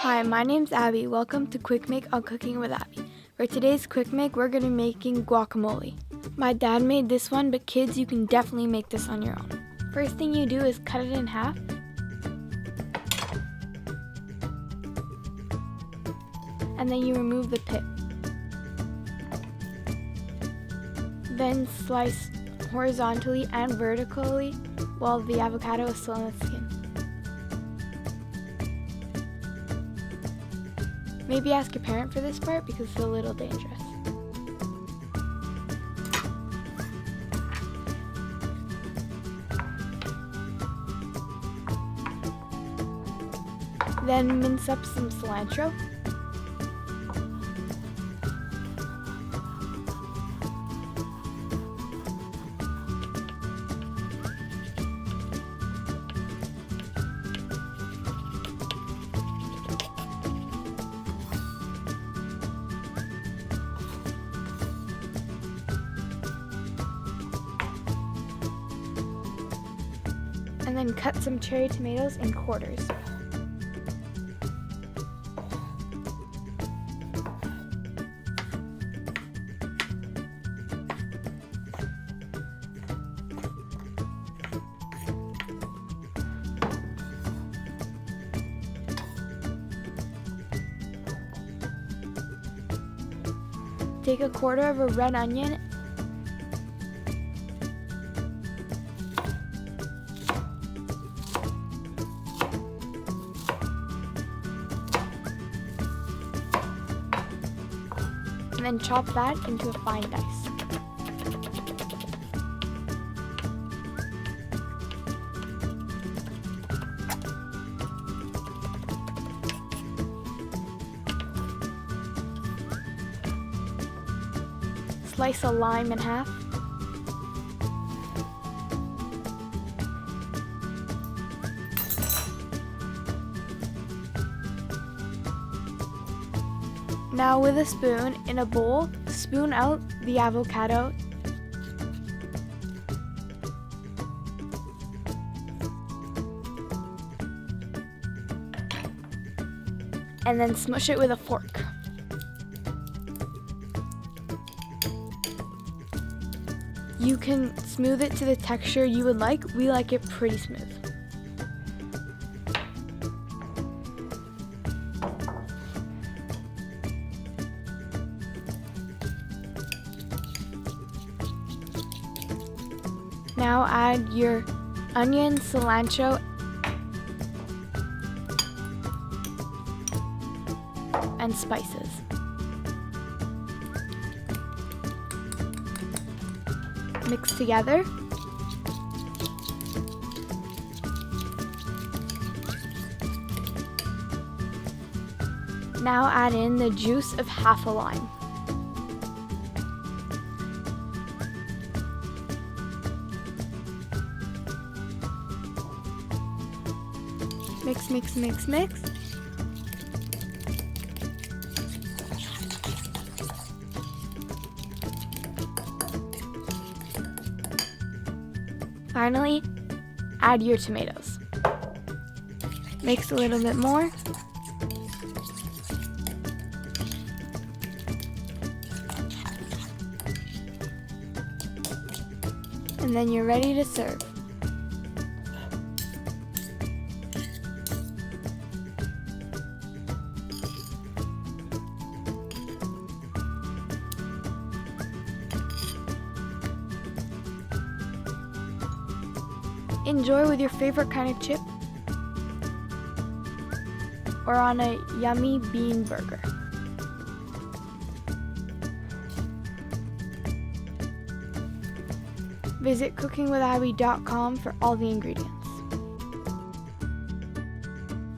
Hi, my name's Abbey. Welcome to Quick Make on Cooking with Abbey. For today's Quick Make, we're going to be making guacamole. My dad made this one, but kids, you can definitely make this on your own. First thing you do is cut it in half. And then you remove the pit. Then slice horizontally and vertically while the avocado is still in the skin. Maybe ask your parent for this part because it's a little dangerous. Then mince up some cilantro. And then cut some cherry tomatoes in quarters. Take a quarter of a red onion and then chop that into a fine dice. Slice a lime in half. Now with a spoon in a bowl, spoon out the avocado and then smush it with a fork. You can smooth it to the texture you would like. We like it pretty smooth. Now add your onion, cilantro, and spices. Mix together. Now add in the juice of half a lime. Mix, mix, mix, mix. Finally, add your tomatoes. Mix a little bit more. And then you're ready to serve. Enjoy with your favorite kind of chip or on a yummy bean burger. Visit cookingwithabby.com for all the ingredients.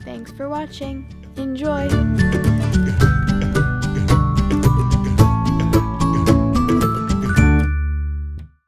Thanks for watching. Enjoy!